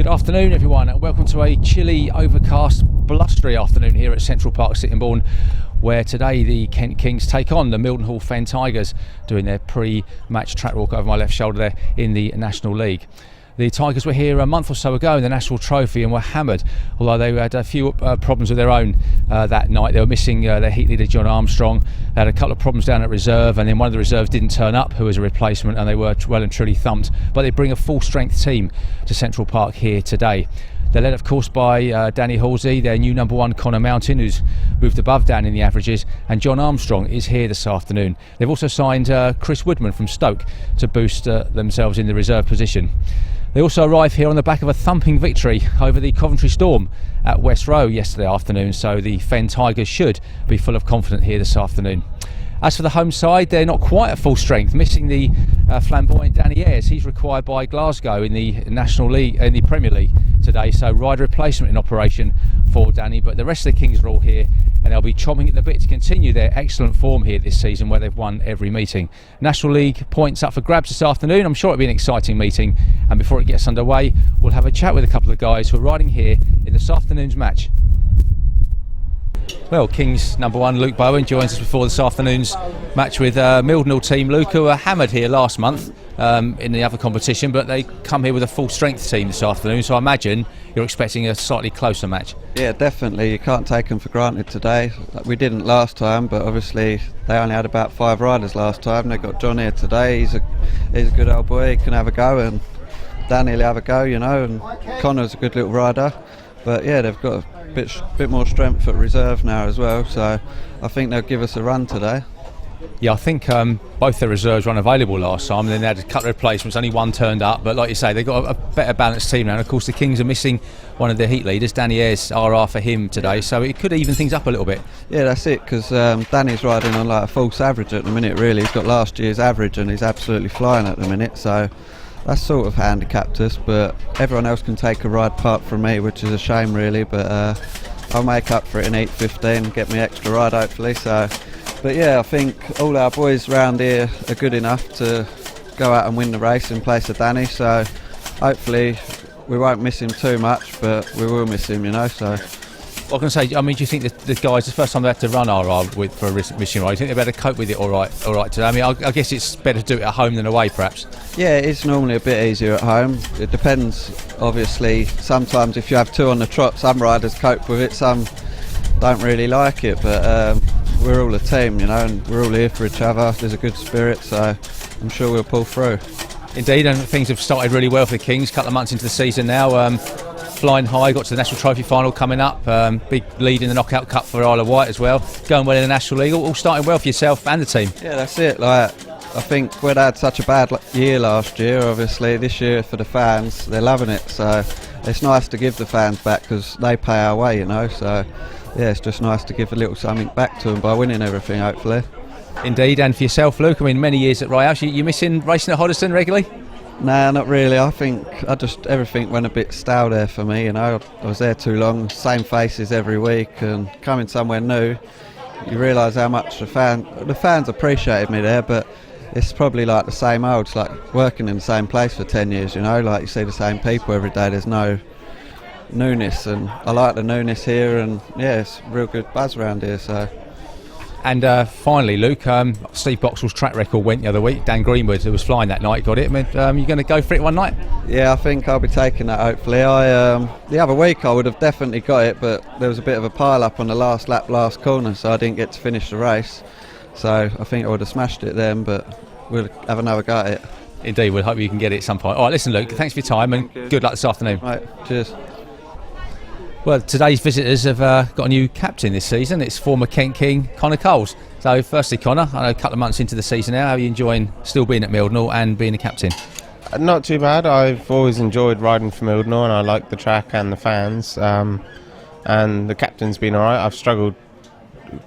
Good afternoon everyone and welcome to a chilly, overcast, blustery afternoon here at Central Park, Sittingbourne, where today the Kent Kings take on the Mildenhall Fen Tigers, doing their pre-match track walk over my left shoulder there in the National League. The Tigers were here a month or so ago in the National Trophy and were hammered, although they had a few problems of their own that night. They were missing their heat leader John Armstrong. They had a couple of problems down at reserve, and then one of the reserves didn't turn up, who was a replacement, and they were well and truly thumped. But they bring a full strength team to Central Park here today. They're led of course by Danny Halsey, their new number one Connor Mountain, who's moved above Dan in the averages, and John Armstrong is here this afternoon. They've also signed Chris Woodman from Stoke to boost themselves in the reserve position. They also arrive here on the back of a thumping victory over the Coventry Storm at West Row yesterday afternoon, so the Fen Tigers should be full of confidence here this afternoon. As for the home side, they're not quite at full strength, missing the flamboyant Danny Ayres. He's required by Glasgow in the National League, in the Premier League today, so rider replacement in operation for Danny. But the rest of the Kings are all here, and they'll be chomping at the bit to continue their excellent form here this season, where they've won every meeting. National League points up for grabs this afternoon. I'm sure it'll be an exciting meeting, and before it gets underway, we'll have a chat with a couple of guys who are riding here in this afternoon's match. Well, Kings number one Luke Bowen joins us before this afternoon's match with Mildenhall team. Luke, who were hammered here last month in the other competition, but they come here with a full strength team this afternoon, so I imagine you're expecting a slightly closer match. Yeah, definitely. You can't take them for granted today. We didn't last time, but obviously they only had about 5 riders last time. They've got John here today. He's a good old boy. He can have a go, and Danny will have a go, you know, and Connor's a good little rider. But yeah, they've got a bit more strength at reserve now as well, so I think they'll give us a run today. Yeah, I think both their reserves were unavailable last time, and then they had a couple of replacements, only one turned up, but like you say, they've got a better balanced team now, and of course the Kings are missing one of their heat leaders, Danny Ayres, RR for him today, so it could even things up a little bit. Yeah, that's it, because Danny's riding on like a false average at the minute really. He's got last year's average and he's absolutely flying at the minute, so that's sort of handicapped us, but everyone else can take a ride apart from me, which is a shame really, but I'll make up for it in 8.15, get me extra ride hopefully. So, but yeah, I think all our boys around here are good enough to go out and win the race in place of Danny, so hopefully we won't miss him too much, but we will miss him, you know. So I can say, I mean, do you think the guys, the first time they had to run RR for a mission ride, do you think they better cope with it all right today? I mean, I guess it's better to do it at home than away, perhaps. Yeah, it's normally a bit easier at home. It depends, obviously. Sometimes if you have 2 on the trot, some riders cope with it, some don't really like it, but we're all a team, you know, and we're all here for each other. There's a good spirit, so I'm sure we'll pull through. Indeed, and things have started really well for the Kings, a couple of months into the season now. Flying high, got to the National Trophy final coming up, big lead in the Knockout Cup for Isle of Wight as well, going well in the National League, all starting well for yourself and the team. Yeah, that's it. Like, I think we'd had such a bad year last year, obviously this year for the fans, they're loving it, so it's nice to give the fans back because they pay our way, you know, so yeah, it's just nice to give a little something back to them by winning everything, hopefully. Indeed, and for yourself, Luke, I mean, many years at Rye House, you missing racing at Hoddesdon regularly? Nah, not really. I think everything went a bit stale there for me, you know. I was there too long, same faces every week, and coming somewhere new, you realise how much the fans appreciated me there, but it's probably like the same old. It's like working in the same place for 10 years, you know, like you see the same people every day, there's no newness, and I like the newness here, and yeah, it's a real good buzz around here, so. And finally, Luke, Steve Boxall's track record went the other week. Dan Greenwood, who was flying that night, got it. I mean, you going to go for it one night? Yeah, I think I'll be taking that, hopefully. The other week I would have definitely got it, but there was a bit of a pile-up on the last lap, last corner, so I didn't get to finish the race. So I think I would have smashed it then, but we'll have another go at it. Indeed, we'll hope you can get it at some point. All right, listen, Luke, thanks for your time, and good luck this afternoon. Right, cheers. Well, today's visitors have got a new captain this season. It's former Kent King Connor Coles. So firstly, Connor, I know a couple of months into the season now, how are you enjoying still being at Mildenhall and being a captain? Not too bad. I've always enjoyed riding for Mildenhall, and I like the track and the fans, and the captain's been alright. I've struggled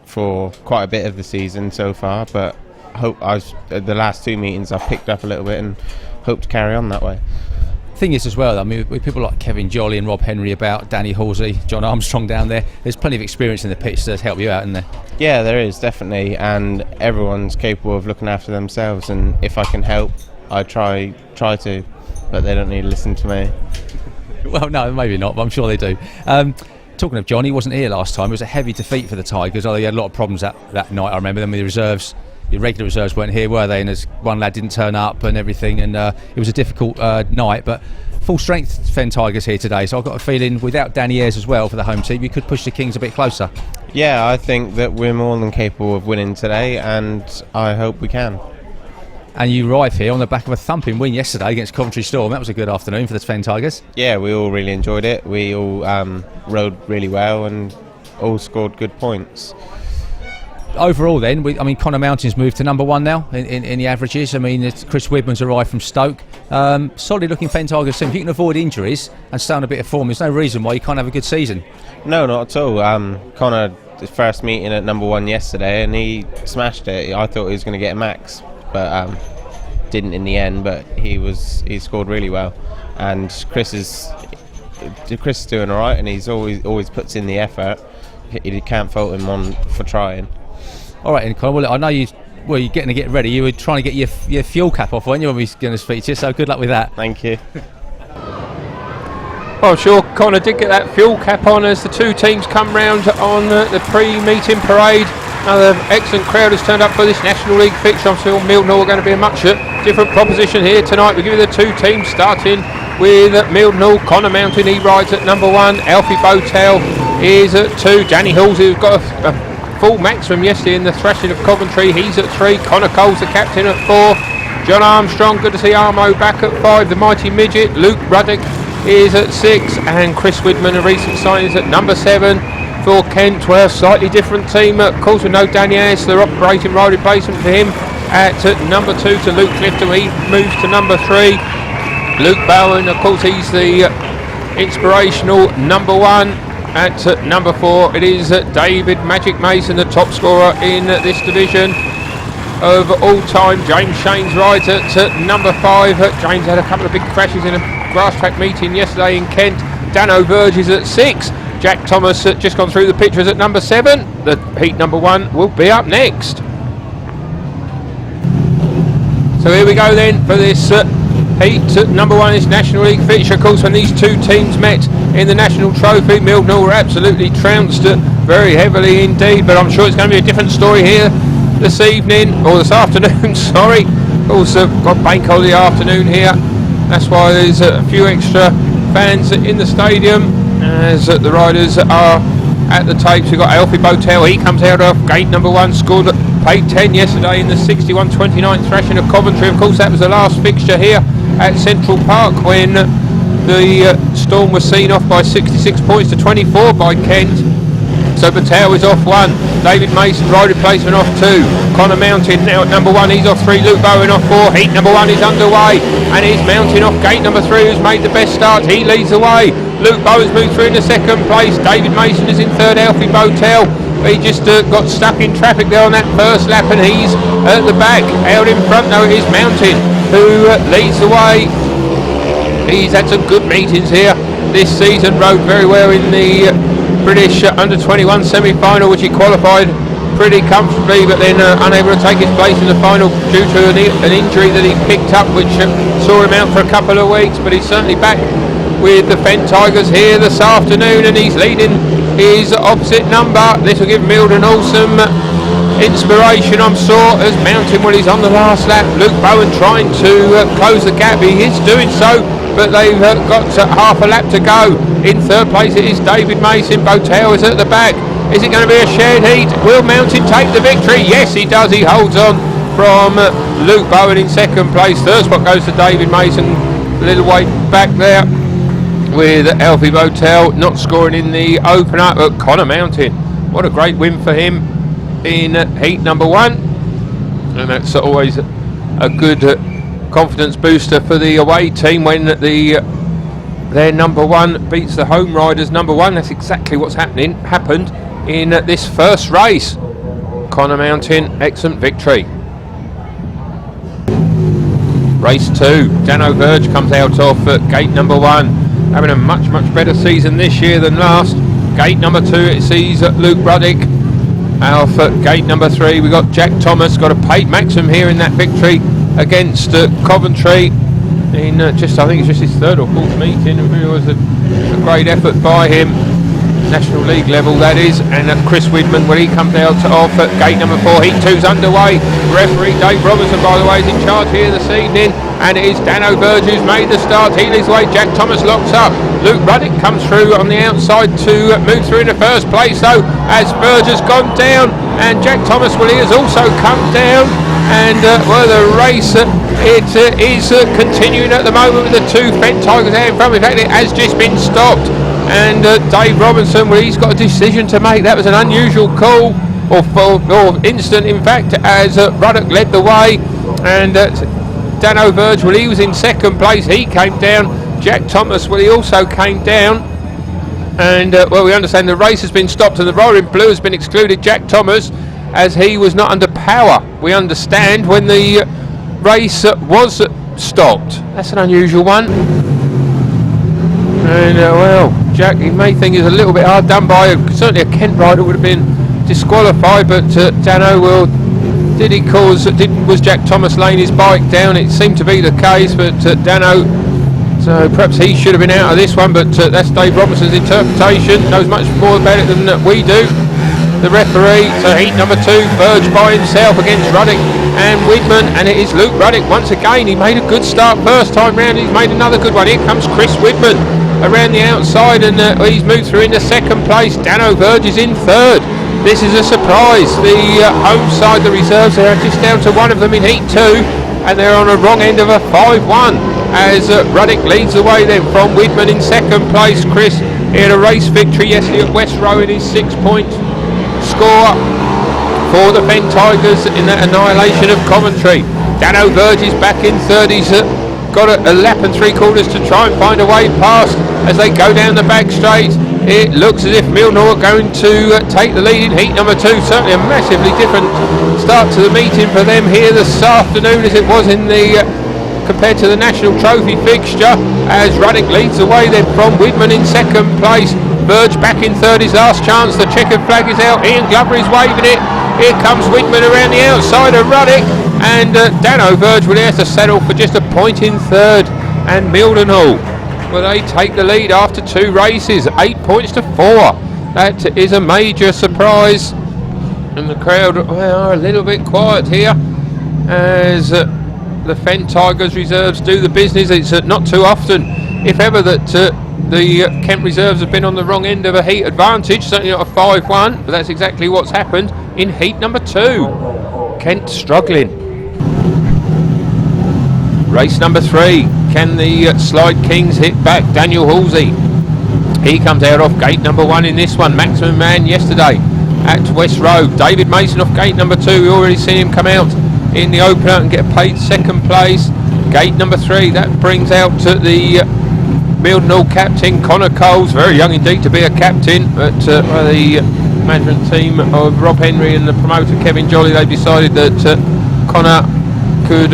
for quite a bit of the season so far, but the last 2 meetings I've picked up a little bit and hope to carry on that way. Thing is as well, I mean, with people like Kevin Jolly and Rob Henry about, Danny Halsey, John Armstrong down there's plenty of experience in the pitch to help you out, isn't there? Yeah, there is, definitely, and everyone's capable of looking after themselves, and if I can help, I try to, but they don't need to listen to me. Well, no, maybe not, but I'm sure they do. Talking of John, he wasn't here last time. It was a heavy defeat for the Tigers. They had a lot of problems that night. I remember them with the reserves. The regular reserves weren't here, were they? And there's one lad didn't turn up and everything. And it was a difficult night. But full strength Fen Tigers here today. So I've got a feeling without Danny Ayres as well for the home team, you could push the Kings a bit closer. Yeah, I think that we're more than capable of winning today, and I hope we can. And you arrive here on the back of a thumping win yesterday against Coventry Storm. That was a good afternoon for the Fen Tigers. Yeah, we all really enjoyed it. We all rode really well and all scored good points. Overall then, Connor Mountain's moved to number 1 now in the averages. Chris Widman's arrived from Stoke. Solid looking Fen Tigers team. If you can avoid injuries and stay on a bit of form, there's no reason why you can't have a good season. No, not at all. Connor, his first meeting at number 1 yesterday, and he smashed it. I thought he was going to get a max, but didn't in the end. But he scored really well, and Chris is doing all right, and he's always puts in the effort. You can't fault him for trying. All right, and Connor, well, I know you're getting to get ready. You were trying to get your fuel cap off, weren't you, when we were going to speak to you? So good luck with that. Thank you. Well, I'm sure Connor did get that fuel cap on as the two teams come round on the pre-meeting parade. Another excellent crowd has turned up for this National League fixture. I'm sure Mildenhall are going to be a much different proposition here tonight. We give you the two teams, starting with Mildenhall. Connor Mountain, he rides at number 1. Alfie Botel is at 2. Danny Halls, who's got a full maximum yesterday in the thrashing of Coventry, he's at 3. Connor Cole's the captain at 4. John Armstrong, good to see Armo back at 5. The mighty midget Luke Ruddock is at 6, and Chris Widman, a recent sign, is at number 7 for Kent. Well, slightly different team, of course, with no Danny Ayres, so they're operating role replacement for him at number 2 to Luke Clifton. He moves to number 3. Luke Bowen, of course, he's the inspirational number 1. At number 4, it is David Magic Mason, the top scorer in this division of all time. James Shanes rides at number 5. James had a couple of big crashes in a grass track meeting yesterday in Kent. Dano Verge is at 6. Jack Thomas just gone through the pictures at number 7. The heat number 1 will be up next. So here we go then for this heat number 1 is National League fixture. Of course, when these two teams met in the National Trophy, Mildenhall were absolutely trounced very heavily indeed, but I'm sure it's going to be a different story here this evening, or this afternoon, sorry. Also got bank holiday afternoon here, that's why there's a few extra fans in the stadium as the riders are at the tapes. We've got Alfie Botel, he comes out of gate number 1, scored paid 10 yesterday in the 61-29 thrashing of Coventry. Of course, that was the last fixture here at Central Park when the Storm was seen off by 66 points to 24 by Kent. So Patel is off 1. David Mason, ride replacement, off 2. Connor Mountain now at number 1, he's off 3. Luke Bowen off 4. Heat number 1 is underway, and he's Mountain off gate number 3, who's made the best start. He leads the way. Luke Bowen's moved through into 2nd place. David Mason is in 3rd. Alfie Botel, he just got stuck in traffic there on that first lap, and he's at the back. Out in front though, it is Mountain who leads the way. He's had some good meetings here this season, rode very well in the British under-21 semi-final, which he qualified pretty comfortably, but then unable to take his place in the final due to an injury that he picked up, which saw him out for a couple of weeks. But he's certainly back with the Fen Tigers here this afternoon, and he's leading his opposite number. This will give Mildenhall some inspiration, I'm sure, as Mountain, well, he's on the last lap. Luke Bowen trying to close the gap. He is doing so, but they've got half a lap to go. In 3rd place it is David Mason. Botel is at the back. Is it going to be a shared heat? Will Mountain take the victory? Yes, he does. He holds on from Luke Bowen in 2nd place. 3rd spot goes to David Mason. A little way back there with Alfie Botel not scoring in the opener. But Connor Mountain, what a great win for him in heat number 1. And that's always a good confidence booster for the away team when their number 1 beats the home riders number 1. That's exactly what's happened in this first race. Connor Mountain, excellent victory. Race 2, Dano Verge comes out of gate number 1, having a much better season this year than last. Gate number 2, it sees Luke Ruddock. Off gate number 3, we got Jack Thomas, got a paid maximum here in that victory against Coventry. in just, I think it's just his third or fourth meeting. It was a great effort by him. National League level, that is. And Chris Widman, well, he comes out off at gate number 4. Heat 2's underway. Referee Dave Robinson, by the way, is in charge here this evening. And it is Dano Verge who's made the start. He leads the way. Jack Thomas locks up. Luke Ruddick comes through on the outside to move through in the first place, though, as Verge has gone down. And Jack Thomas, well, he has also come down. And well, the race it is continuing at the moment with the two Fent Tigers out in front. In fact, it has just been stopped. And Dave Robinson, well, he's got a decision to make. That was an unusual call, or instant, in fact, as Ruddock led the way. And Dano Verge, well, he was in second place. He came down. Jack Thomas, well, he also came down. And, well, we understand the race has been stopped and the roaring blue has been excluded. Jack Thomas, as he was not under power, we understand, when the race was stopped. That's an unusual one. And well, Jack, he may think he's a little bit hard done by. Certainly a Kent rider would have been disqualified, but Dano, well, was Jack Thomas laying his bike down? It seemed to be the case, but Dano, so perhaps he should have been out of this one, but that's Dave Robinson's interpretation. Knows much more about it than we do. The referee, so heat number 2, Verge by himself against Ruddick and Widman, and it is Luke Ruddick once again. He made a good start first time round, he's made another good one. Here comes Chris Widman around the outside, and he's moved through into second place. Dano Verge is in third. This is a surprise. The home side, the reserves, they are just down to one of them in heat 2, and they're on a wrong end of a 5-1 as Ruddick leads the way then from Widman in second place. Chris, he had a race victory yesterday at West Row in his 6-point score for the Fent Tigers in that annihilation of Coventry. Dano Verge is back in third. He's got a lap and 3/4 to try and find a way past as they go down the back straight. It looks as if Mildenhall are going to take the lead in heat number 2. Certainly a massively different start to the meeting for them here this afternoon as it was in the compared to the National Trophy fixture, as Ruddick leads the way then from Widman in second place. Verge back in third, his last chance. The checkered flag is out. Ian Glover is waving it. Here comes Widman around the outside of Ruddick, and Dano Verge will have to settle for just a point in third. And Mildenhall, well, they take the lead after 2 races, 8 points to 4. That is a major surprise, and the crowd are a little bit quiet here as the Fent Tigers reserves do the business. It's not too often, if ever, that the Kent reserves have been on the wrong end of a heat advantage. Certainly not a 5-1, but that's exactly what's happened in heat number 2. Kent struggling. Race number 3. Can the Slide Kings hit back? Daniel Halsey, he comes out off gate number 1 in this one. Maximum man yesterday at West Road. David Mason off gate number 2. We already seen him come out in the opener and get paid second place. Gate number 3, that brings out the Mildenhall captain Connor Coles, very young indeed to be a captain, but the management team of Rob Henry and the promoter Kevin Jolly, they decided that Connor could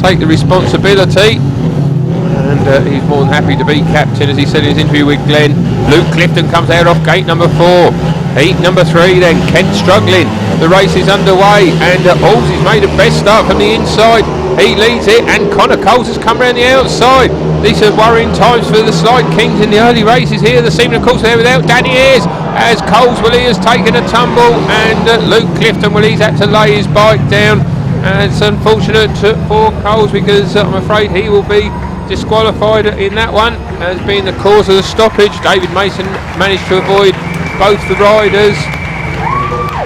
take the responsibility, and he's more than happy to be captain, as he said in his interview with Glenn. Luke Clifton comes out off gate number 4. Heat number 3 then, Kent struggling. The race is underway, and Halsey's made a best start from the inside. He leads it, and Connor Coles has come around the outside. These are worrying times for the Slide Kings in the early races here. The season, of course, there without Danny Ayres, as Coles, well, he has taken a tumble, and Luke Clifton, well, he's had to lay his bike down. And it's unfortunate for Coles, because I'm afraid he will be disqualified in that one as being the cause of the stoppage. David Mason managed to avoid both the riders,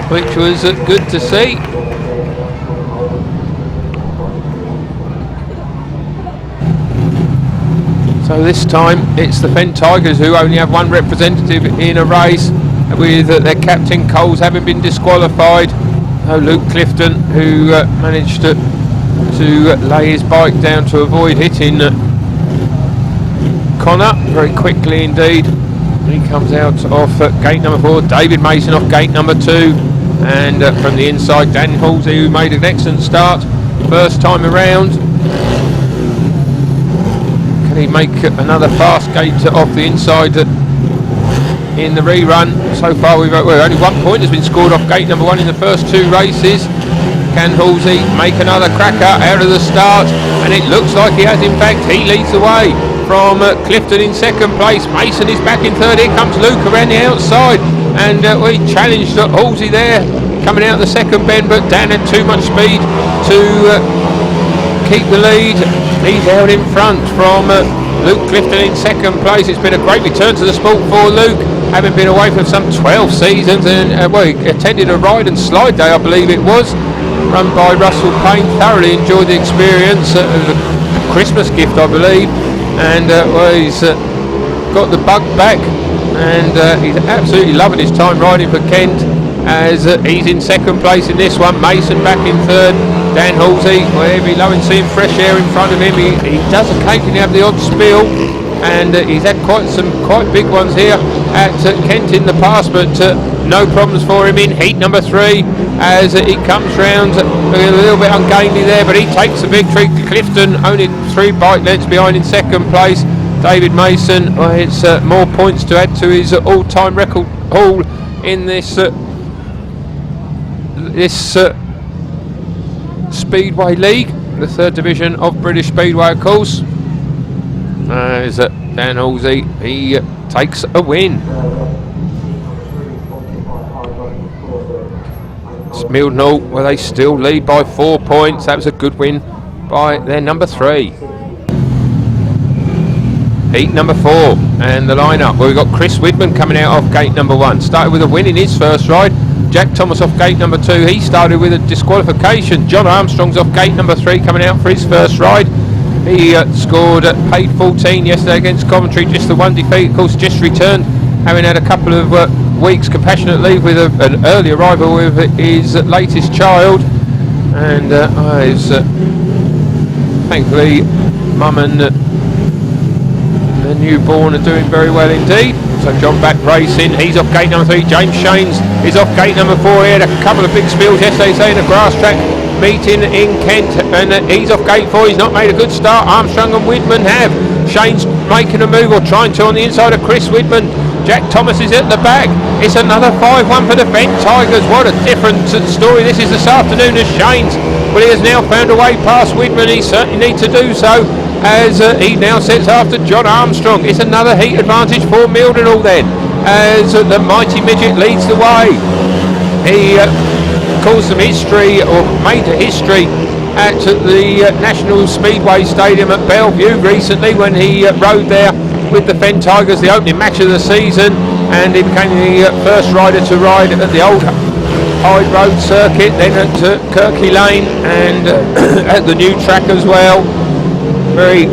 which was good to see. So this time it's the Fent Tigers who only have one representative in a race, with their captain Coles having been disqualified. Luke Clifton, who managed to lay his bike down to avoid hitting Connor very quickly indeed. He comes out off gate number 4. David Mason off gate number 2, and from the inside Dan Halsey, who made an excellent start first time around. Can he make another fast gate off the inside in the rerun? So far we've only 1 point has been scored off gate number 1 in the first 2 races. Can Halsey make another cracker out of the start? And it looks like he has. In fact, he leads the way from Clifton in second place. Mason is back in third. Here comes Luke around the outside, and we challenged Halsey there coming out the second bend, but Dan had too much speed to keep the lead. He's out in front from Luke Clifton in second place. It's been a great return to the sport for Luke, having been away for some 12 seasons, and he attended a ride and slide day, I believe it was, run by Russell Payne. Thoroughly enjoyed the experience. It was a Christmas gift, I believe, and he's got the bug back, and he's absolutely loving his time riding for Kent, as he's in second place in this one. Mason back in third. Dan Halsey, he'll be loving seeing fresh air in front of him. He does occasionally have the odd spill, and he's had quite big ones here at Kent in the past, but no problems for him in heat number 3 as he comes round a little bit ungainly there, but he takes the victory. Clifton only 3 bike lengths behind in second place. David Mason, it's more points to add to his all-time record haul in this Speedway League, the 3rd division of British Speedway, of course. As Dan Halsey, he takes a win. Mildenhall, well, they still lead by 4 points. That was a good win by their number 3. Heat number 4 and the lineup. Well, we've got Chris Widman coming out off gate number 1. Started with a win in his first ride. Jack Thomas off gate number 2. He started with a disqualification. John Armstrong's off gate number 3 coming out for his first ride. He scored paid 14 yesterday against Coventry, just the one defeat. Of course, just returned, having had a couple of weeks compassionate leave with an early arrival with his latest child. And thankfully, Mum and the newborn are doing very well indeed. So John back racing. He's off gate number 3. James Shanes is off gate number 4. He had a couple of big spills yesterday, saying a grass track meeting in Kent, and he's off gate 4. He's not made a good start. Armstrong and Widman have. Shane's making a move, or trying to, on the inside of Chris Widman. Jack Thomas is at the back. It's another 5-1 for the Fent Tigers. What a different story this is this afternoon as Shane's. Well, he has now found a way past Widman. He certainly needs to do so, as he now sets after John Armstrong. It's another heat advantage for Mildenhall then, as the mighty midget leads the way. He caused some history, or made history, at the National Speedway Stadium at Bellevue recently, when he rode there with the Fent Tigers, the opening match of the season, and he became the first rider to ride at the old Hyde Road circuit, then at Kirky Lane, and at the new track as well. Very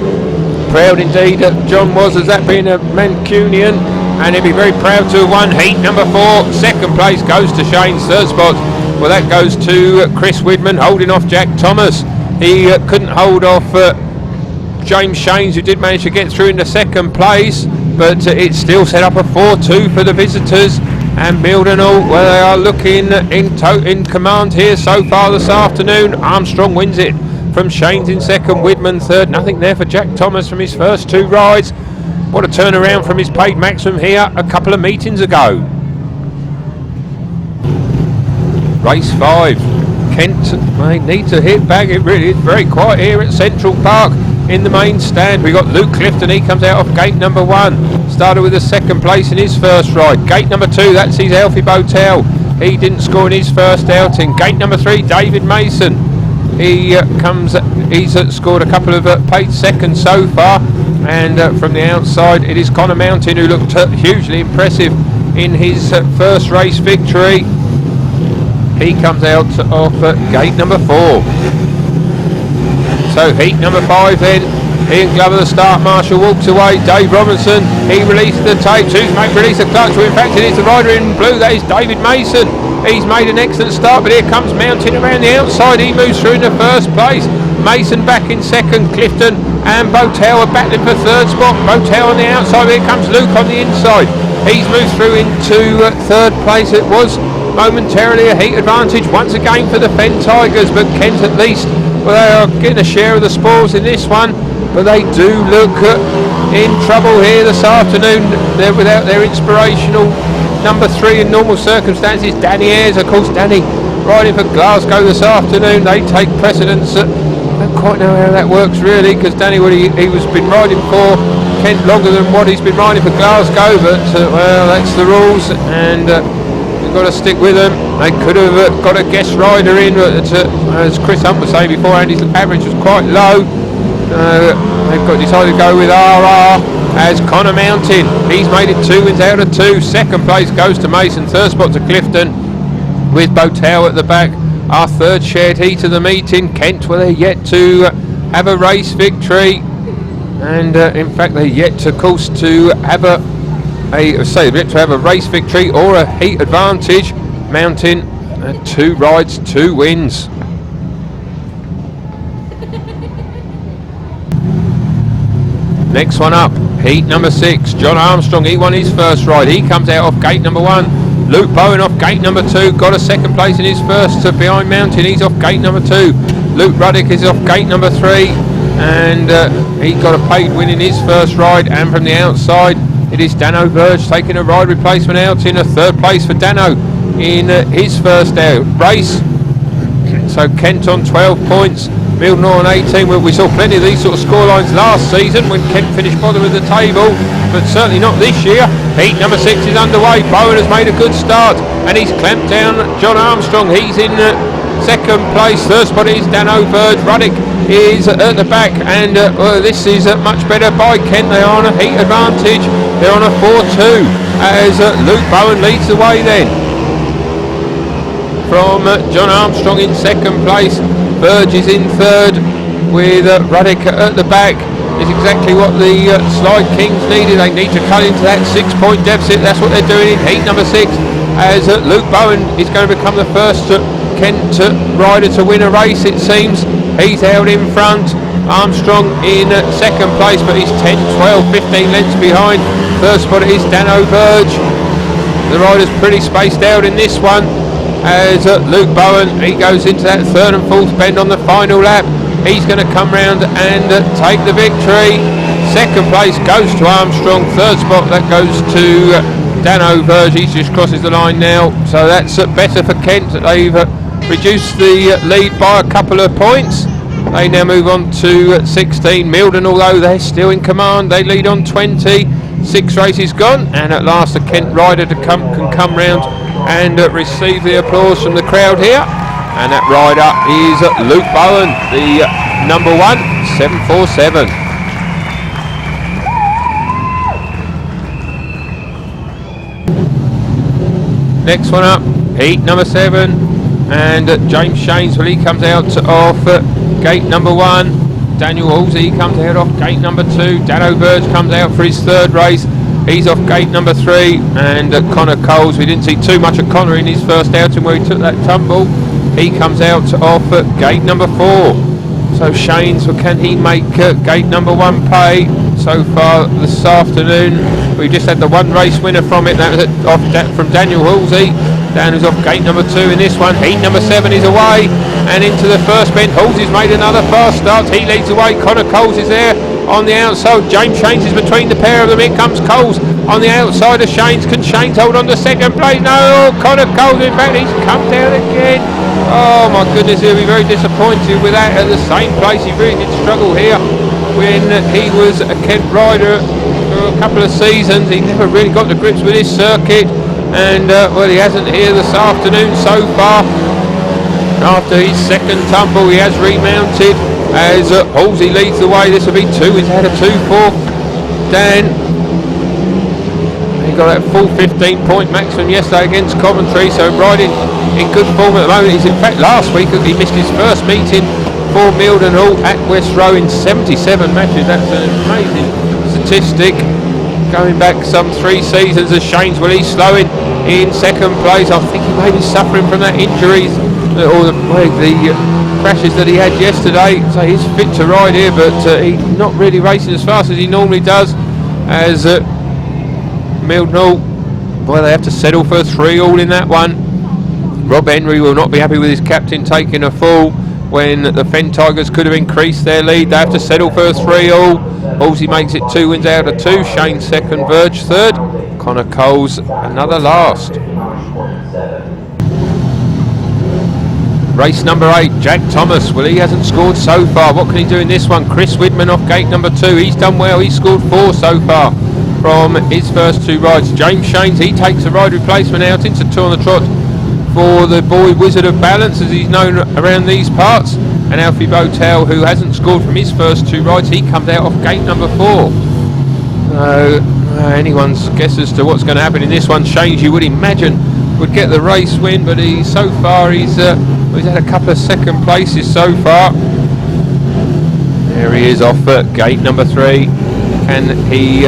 proud indeed John was, as that being a Mancunian, and he'd be very proud to have won heat number 4. Second place goes to Shane's. Third spot, well, that goes to Chris Widman, holding off Jack Thomas. He couldn't hold off James Shanes, who did manage to get through into second place, but it still set up a 4-2 for the visitors. And Mildenhall, well, they are looking in command here so far this afternoon. Armstrong wins it from Shanes in second, Widman third. Nothing there for Jack Thomas from his first 2 rides. What a turnaround from his paid maximum here a couple of meetings ago. Race 5. Kent may need to hit back. It really is very quiet here at Central Park in the main stand. We got Luke Clifton. He comes out off gate number 1. Started with a second place in his first ride. Gate number 2, that's his Alfie Botel. He didn't score in his first outing. Gate number 3, David Mason. He's scored a couple of paid seconds so far, and from the outside it is Connor Mountain, who looked hugely impressive in his first race victory. He comes out off gate number 4. So heat number 5 then. Ian Glover, the start marshal, walks away. Dave Robinson, he releases the tape. Toothmate release the clutch. Well, in fact, it is the rider in blue. That is David Mason. He's made an excellent start, but here comes Mountain around the outside. He moves through into first place. Mason back in second. Clifton and Botel are battling for third spot. Botel on the outside. Here comes Luke on the inside. He's moved through into third place. It was momentarily a heat advantage once again for the Fent Tigers, but Kent at least, well, they are getting a share of the spoils in this one, but they do look in trouble here this afternoon. They're without their inspirational number 3 in normal circumstances, Danny Ayres. Of course, Danny riding for Glasgow this afternoon. They take precedence. I don't quite know how that works really, because Danny Woody, he was been riding for Kent longer than what he's been riding for Glasgow, but well, that's the rules, and we've got to stick with them. They could have got a guest rider in, but as Chris Hunt was saying beforehand, his average was quite low. They've decided to go with RR as Connor Mountain. He's made it 2 wins out of 2. Second place goes to Mason. Third spot to Clifton with Botel at the back. Our third shared heat of the meeting. Kent, well, they're yet to have a race victory, and in fact they're yet to, of course, to have a race victory or a heat advantage. Mountain, 2 rides, 2 wins. Next one up, heat number 6. John Armstrong, he won his first ride. He comes out off gate number 1. Luke Bowen off gate number 2, got a second place in his first behind Mountain. He's off gate number 2. Luke Ruddick is off gate number 3, and he got a paid win in his first ride. And from the outside, it is Dano Verge taking a ride replacement out in a third place for Dano in his first race. So Kent on 12 points. Mildenhall on 18. Well, we saw plenty of these sort of scorelines last season when Kent finished bottom of the table, but certainly not this year. Heat number 6 is underway. Bowen has made a good start, and he's clamped down John Armstrong. He's in second place. Third spot is Dano Verge. Ruddick is at the back, and this is much better by Kent. They are on a heat advantage. They're on a 4-2 as Luke Bowen leads the way then. From John Armstrong in second place. Verge is in third with Ruddick at the back. Is exactly what the Slide Kings needed. They need to cut into that 6-point deficit. That's what they're doing in heat number 6, as Luke Bowen is going to become the first Kent rider to win a race, it seems. He's out in front. Armstrong in second place, but he's 10, 12, 15 lengths behind. Third spot is Dano Verge. The rider's pretty spaced out in this one, as Luke Bowen, he goes into that third and fourth bend on the final lap. He's going to come round and take the victory. Second place goes to Armstrong. Third spot, that goes to Dano Verge. He just crosses the line now, so that's better for Kent. They've reduced the lead by a couple of points. They now move on to 16. Milden, although they're still in command, they lead on 20. 6 races gone, and at last a Kent rider can come round and receive the applause from the crowd here, and that rider is Luke Bowen, the number 1, 747. Next one up, heat number 7, and James Shanes, well, he comes out off gate number 1. Daniel Halsey comes out off gate number 2. Dano Verge comes out for his third race. He's off gate number 3, and Connor Coles, we didn't see too much of Connor in his first outing where he took that tumble. He comes out off gate number 4. So Shanes, well, can he make gate number 1 pay? So far this afternoon, we just had the 1 race winner from it. That was from Daniel Halsey. Dan is off gate number 2 in this one. Heat number 7 is away and into the first bend. Halsey's made another fast start. He leads away. Connor Coles is there on the outside. James Shanes is between the pair of them. Here comes Coles on the outside of Shanes. Can Shanes hold on to second place? No, Connor Coles, in fact, he's come down again. Oh my goodness, he'll be very disappointed with that at the same place. He really did struggle here when he was a Kent rider for a couple of seasons. He never really got to grips with his circuit, and well, he hasn't here this afternoon so far. After his second tumble, he has remounted as Halsey leads the way. This will be 2. He's had a 2-4. Dan, he got that full 15-point maximum yesterday against Coventry, so riding in good form at the moment. He's, in fact, last week he missed his first meeting for Mildenhall at West Row in 77 matches. That's an amazing statistic, going back some 3 seasons. As Shanes, well, he's slowing in second place. I think he may be suffering from that injuries or the crashes that he had yesterday. So he's fit to ride here, but he's not really racing as fast as he normally does. As Mildenhall, boy, they have to settle for 3-all in that one. Rob Henry will not be happy with his captain taking a fall when the Fen Tigers could have increased their lead. They have to settle for 3-all. Halsey makes it 2 wins out of 2. Shane second, Verge third. Connor Coles another last. Race number 8, Jack Thomas. Well, he hasn't scored so far. What can he do in this one? Chris Widman off gate number 2. He's done well. He's scored 4 so far from his first 2 rides. James Shanes, he takes a ride replacement out into 2 on the trot for the boy Wizard of Balance, as he's known around these parts. And Alfie Botel, who hasn't scored from his first 2 rides, he comes out off gate number 4. So anyone's guess as to what's going to happen in this one. Shanes, you would imagine, would get the race win, but he's had a couple of second places so far. There he is off at gate number 3. Can he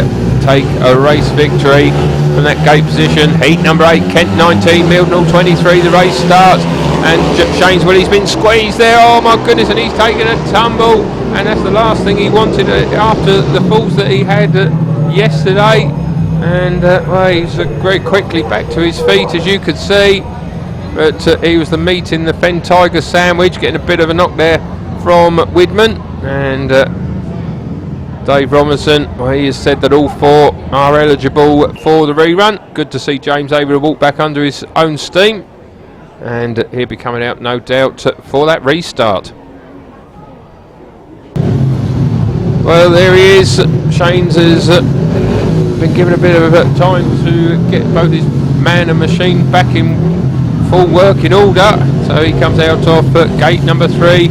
take a race victory from that gate position? Heat number 8, Kent 19, Mildenhall 23. The race starts, and Shanes, well, he's been squeezed there. Oh my goodness, and he's taken a tumble, and that's the last thing he wanted after the falls that he had yesterday. And well, he's very quickly back to his feet, as you could see. But he was the meat in the Fen Tiger sandwich, getting a bit of a knock there from Widman. And Dave Robinson, well, he has said that all 4 are eligible for the rerun. Good to see James able to walk back under his own steam. And he'll be coming out, no doubt, for that restart. Well, there he is. Shanes has been given a bit of time to get both his man and machine back in full working order. So he comes out off gate number 3.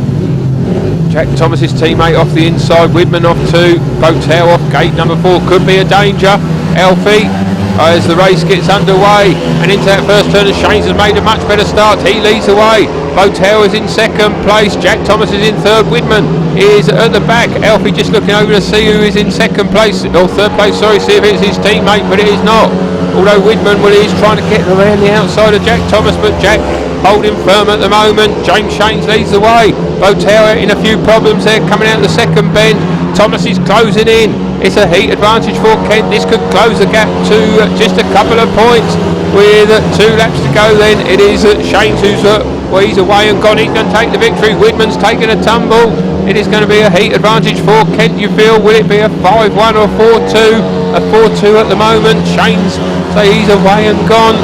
Jack Thomas's teammate off the inside, Widman off 2, Botel off gate number 4. Could be a danger. Alfie, as the race gets underway and into that first turn, and Shanes has made a much better start. He leads the way. Botel is in second place. Jack Thomas is in third. Widman is at the back. Alfie just looking over to see who is in second place, or third place, sorry, see if it's his teammate, but it is not. Although Widman, well, he's trying to get around the outside of Jack Thomas, but Jack holding firm at the moment. James Shanes leads the way. Botel in a few problems there, coming out the second bend. Thomas is closing in. It's a heat advantage for Kent. This could close the gap to just a couple of points. With 2 laps to go then, it is Shanes who's he's away and gone. He's going to take the victory. Widman's taking a tumble. It is going to be a heat advantage for Kent, you feel. Will it be a 5-1 or 4-2? A 4-2 at the moment. Shanes say he's away and gone.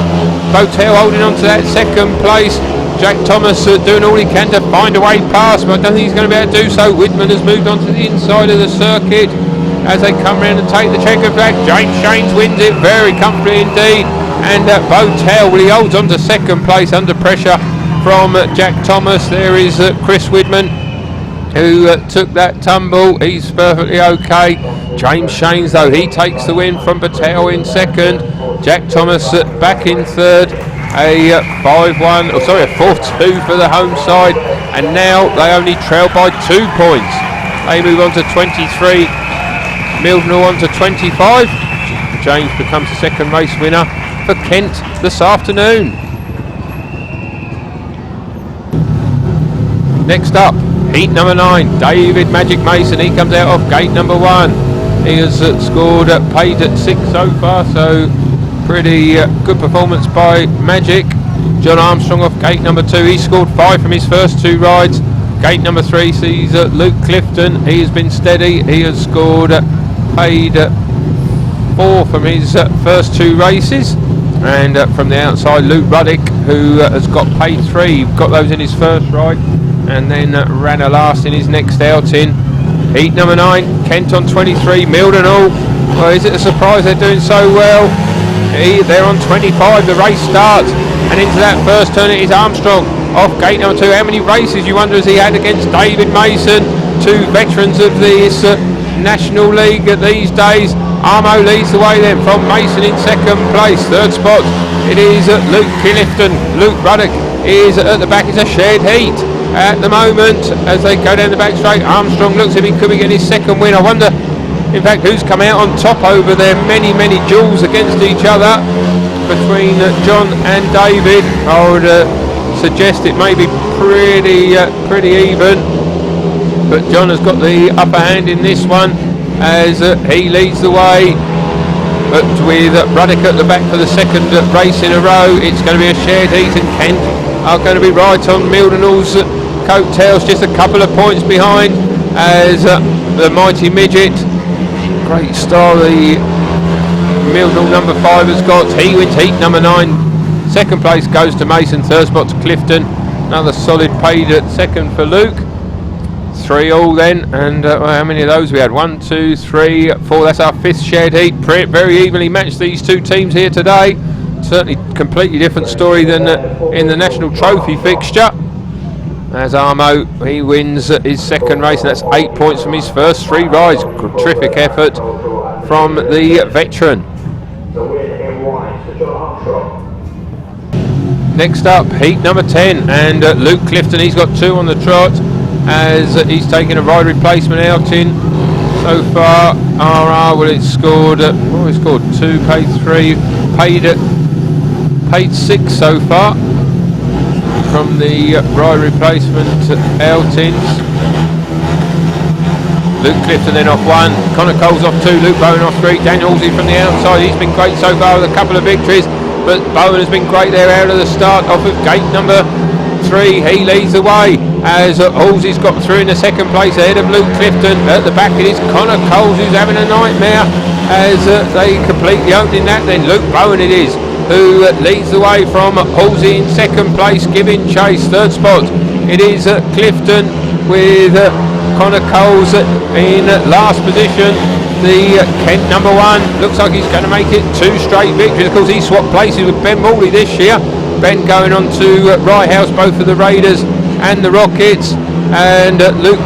Botel holding on to that second place. Jack Thomas doing all he can to find a way past, but I don't think he's going to be able to do so. Widman has moved on to the inside of the circuit as they come round and take the checker flag. James Shanes wins it very comfortably indeed. And Botel, well, he holds on to second place under pressure from Jack Thomas. There is Chris Widman, who took that tumble. He's perfectly okay. James Shanes, though, he takes the win from Botel in second. Jack Thomas back in third. A 5-1, or sorry, a 4-2 for the home side. And now they only trail by 2 points. They move on to 23. Mildenhall on to 25. James becomes the second race winner for Kent this afternoon. Next up, heat number 9, David Magic Mason. He comes out off gate number 1. He has scored paid at 6 so far, so pretty good performance by Magic. John Armstrong off gate number 2. He scored 5 from his first 2 rides. Gate number 3 sees Luke Clifton. He has been steady. He has scored paid 4 from his first 2 races. And from the outside, Luke Ruddick, who has got paid 3. Got those in his first ride and then ran a last in his next outing. Heat number 9, Kent on 23, Mildenhall. Well, is it a surprise they're doing so well? They're on 25, the race starts, and into that first turn it is Armstrong off gate number 2. How many races, you wonder, has he had against David Mason? 2 veterans of this National League these days. Armo leads the way then from Mason in second place. Third spot, it is Luke Clifton. Luke Ruddock is at the back. It's a shared heat at the moment as they go down the back straight. Armstrong looks as if he could be getting his second win. I wonder, in fact, who's come out on top over their many duels against each other between John and David. I would suggest it may be pretty even, but John has got the upper hand in this one as he leads the way, but with Ruddock at the back for the second race in a row. It's going to be a shared heat, and Kent are going to be right on Mildenhall's coattails, just a couple of points behind as the mighty midget. Great star the Mildenhall number 5 has got. He wins heat number 9. Second place goes to Mason, third spot to Clifton. another solid paid at second for Luke. 3-all then, and how many of those we had? 1, 2, 3, 4. That's our 5th shared heat. Very evenly matched, these two teams here today. Certainly completely different story than in the National Trophy fixture. As Armo, he wins his second race, and that's 8 points from his first 3 rides. Terrific effort from the veteran. Next up, heat number 10, and Luke Clifton, he's got 2 on the trot as he's taken a ride replacement out in. So far, RR, well, it's scored, it's scored 2, paid 3, paid 6 so far from the ride replacement outings. Luke Clifton then off 1, Connor Cole's off 2, Luke Bowen off 3, Daniel Halsey from the outside. He's been great so far with a couple of victories, but Bowen has been great there out of the start off of gate number 3. He leads the way as Halsey's got through in the second place ahead of Luke Clifton. At the back it is Connor Coles, who's having a nightmare as they complete the opening that. Then Luke Bowen it is who leads the way from Halsey in second place, giving chase. Third spot it is Clifton with Connor Coles in last position. The Kent number 1 looks like he's going to make it 2 straight victories. Of course, he swapped places with Ben Morley this year. Ben going on to Rye House, both for the Raiders and the Rockets, and Luke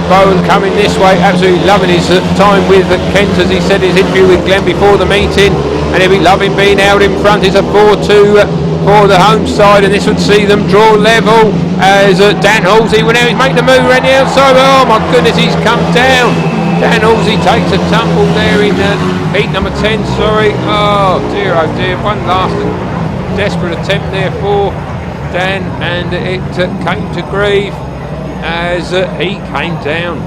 Bowen coming this way, absolutely loving his time with Kent, as he said in his interview with Glenn before the meeting, and he'll be loving being out in front. It's a 4-2 for the home side, and this would see them draw level as Dan Halsey, well, now he's making the move around the outside. Oh my goodness, he's come down. Dan Halsey takes a tumble there in heat number 10, sorry. Oh dear, one last desperate attempt there for Dan, and it came to grief as he came down,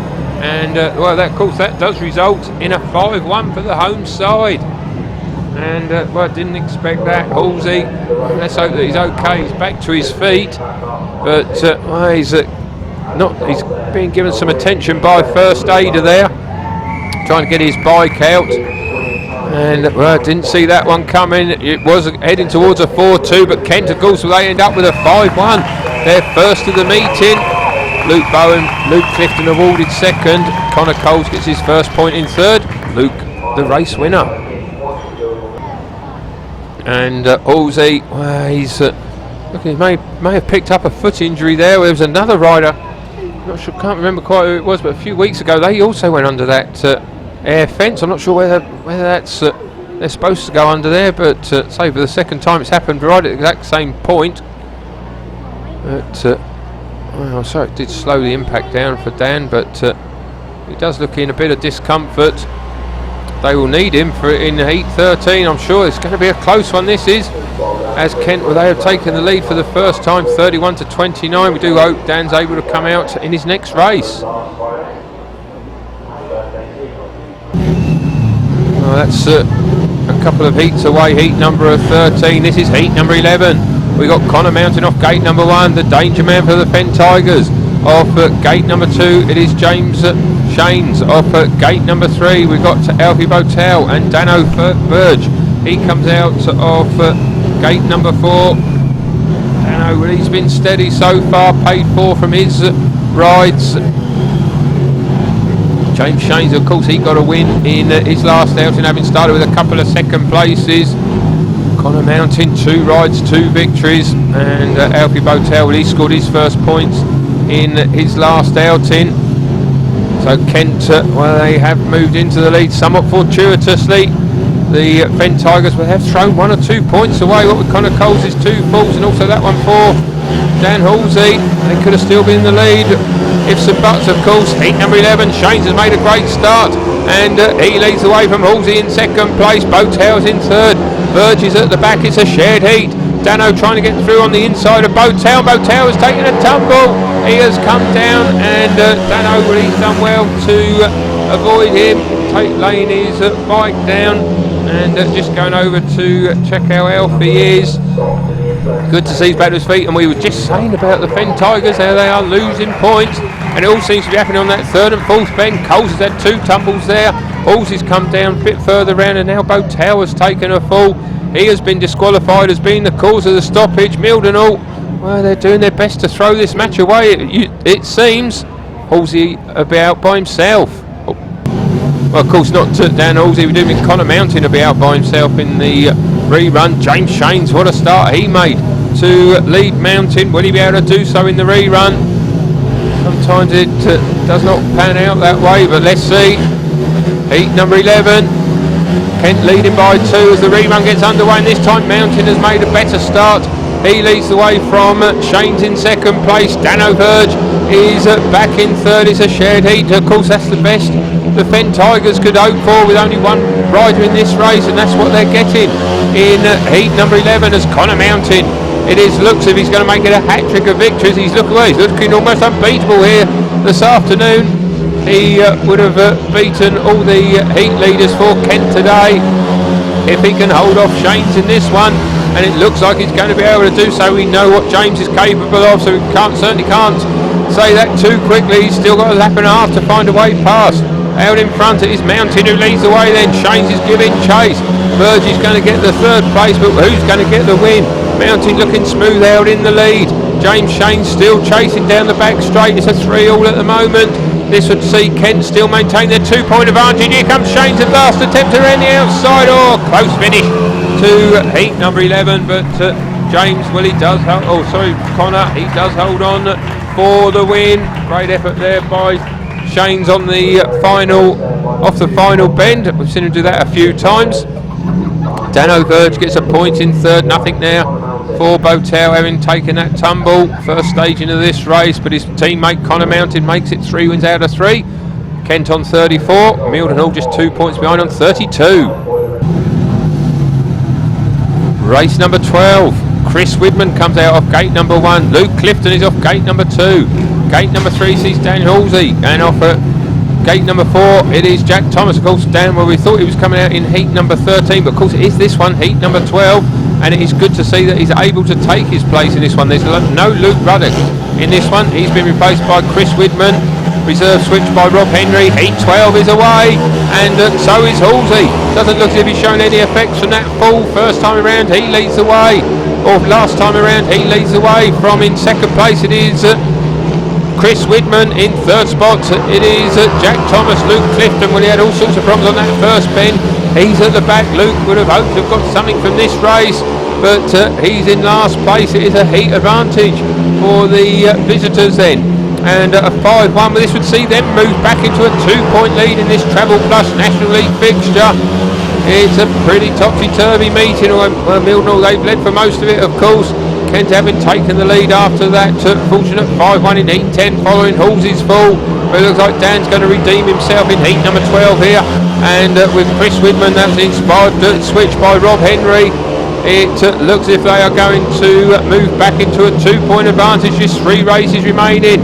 and well, that, of course, that does result in a 5-1 for the home side, and well, didn't expect that. Halsey, let's hope that he's okay, he's back to his feet, but well, he's being given some attention by first aider there, trying to get his bike out. And well, didn't see that one coming. It was heading towards a 4-2, but Kent, of course, they end up with a 5-1. Their first of the meeting. Luke Bowen, Luke Clifton awarded second. Connor Coles gets his first point in third. Luke, the race winner. And Halsey, well, he's looking, he may have picked up a foot injury there. There was another rider, not sure, can't remember quite who it was, but a few weeks ago they also went under that air fence. I'm not sure whether that's they're supposed to go under there, but say for the second time it's happened right at the exact same point. But well, sorry, it did slow the impact down for Dan, but he does look in a bit of discomfort. They will need him for in heat 13. I'm sure it's going to be a close one, this is, as Kent, well, they have taken the lead for the first time, 31-29. We do hope Dan's able to come out in his next race. Well, that's a couple of heats away, heat number 13. This is heat number 11. We got Connor mounting off gate number 1, the danger man for the Fen Tigers. Off gate number 2, it is James Shanes. Off gate number 3, we got Alfie Botel and Dano Verge. He comes out off gate number 4. Dano, well, he's been steady so far, paid 4 from his rides. James Shanes, of course, he got a win in his last outing, having started with a couple of second places. Connor mounting 2 rides, 2 victories, and Alfie Botel, he scored his first points in his last outing. So Kent, well, they have moved into the lead somewhat fortuitously. The Fen Tigers will have thrown 1 or 2 points away. What with Connor Coles is 2 falls, and also that one for Dan Halsey. They could have still been in the lead. Ifs and buts, of course. Heat number 11, Shanes has made a great start, and he leads away from Halsey in second place. Botel's in third. Verge is at the back. It's a shared heat. Dano trying to get through on the inside of Botel. Botel has taken a tumble. He has come down, and Dano, he's done well to avoid him, laying his bike down, and just going over to check how Alfie is. Good to see he's back to his feet, and we were just saying about the Fen Tigers, how they are losing points, and it all seems to be happening on that third and fourth bend. Coles has had 2 tumbles there. Halsey's come down a bit further round, and now Botel has taken a fall. He has been disqualified as being the cause of the stoppage. Mildenhall Well, they're doing their best to throw this match away. It seems Halsey will be out by himself. Well, of course, not Dan Halsey. We do mean Connor Mountain will be out by himself in the rerun. James Shanes, what a start he made to lead Mountain. Will he be able to do so in the rerun? Sometimes it does not pan out that way, but let's see. Heat number 11. Kent leading by 2 as the rerun gets underway, and this time Mountain has made a better start. He leads the way from Shane's in second place. Dano Verge is back in third. It's a shared heat. Of course, that's the best the Fen Tigers could hope for, with only one rider in this race, and that's what they're getting in heat number 11 as Connor Mountain. It looks as if he's going to make it a hat-trick of victories. He's looking almost unbeatable here this afternoon. He would have beaten all the heat leaders for Kent today if he can hold off Shanes in this one, and it looks like he's going to be able to do so. We know what James is capable of, so we certainly can't say that too quickly. He's still got a lap and a half to find a way past. Out in front it is Mountain who leads the way, then Shanes is giving chase. Verge is going to get the third place, but who's going to get the win? Mountain looking smooth out in the lead. James Shanes still chasing down the back straight. It's a 3-all at the moment. This would see Kent still maintain their 2-point advantage. Here comes Shanes at last, attempt around the outside. Oh, close finish to heat number 11, but James, well, he does Connor, he does hold on for the win. Great effort there by Shanes on the off the final bend. We've seen him do that a few times. Dano Verge gets a point in third, nothing there for Botel, having taken that tumble first staging of this race, but his teammate Connor Mountain makes it 3 wins out of 3. Kent on 34, Mildenhall just 2 points behind on 32. Race number 12, Chris Widman comes out off gate number 1, Luke Clifton is off gate number 2. Gate number 3 sees Dan Halsey, and off at gate number 4 it is Jack Thomas. Of course, Dan, well, we thought he was coming out in heat number 13, but of course it is this one, heat number 12, and it is good to see that he's able to take his place in this one. There's no Luke Ruddock in this one. He's been replaced by Chris Widman. Reserve switch by Rob Henry. Heat 12 is away, and so is Halsey. Doesn't look as if he's shown any effects from that fall first time around. He leads the way, or last time around he leads the way. From in second place it is Chris Widman. In third spot it is Jack Thomas. Luke Clifton, well, he had all sorts of problems on that first bend. He's at the back. Luke would have hoped to have got something from this race, but he's in last place. It is a heat advantage for the visitors then, and a 5-1, but this would see them move back into a 2-point lead in this Travel Plus National League fixture. It's a pretty topsy-turvy meeting. Well, Mildenhall, they've led for most of it, of course. Kent having taken the lead after that fortunate 5-1 in heat 10 following Halsey's fall. But it looks like Dan's going to redeem himself in heat number 12 here, and with Chris Widman, that's an inspired switch by Rob Henry. It looks as if they are going to move back into a 2-point advantage. Just 3 races remaining.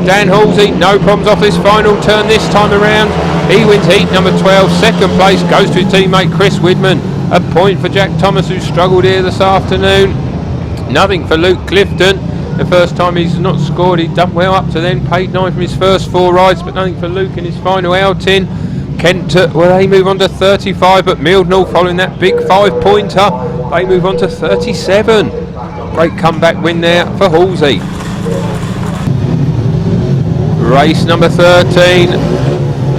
Dan Halsey, no problems off this final turn this time around. He wins heat number 12. Second place goes to his teammate Chris Widman. A point for Jack Thomas, who struggled here this afternoon. Nothing for Luke Clifton. The first time he's not scored, he'd done well up to then, paid 9 from his first 4 rides, but nothing for Luke in his final outing. Kent, well, they move on to 35, but Mildenhall, following that big 5-pointer, they move on to 37. Great comeback win there for Halsey. Race number 13,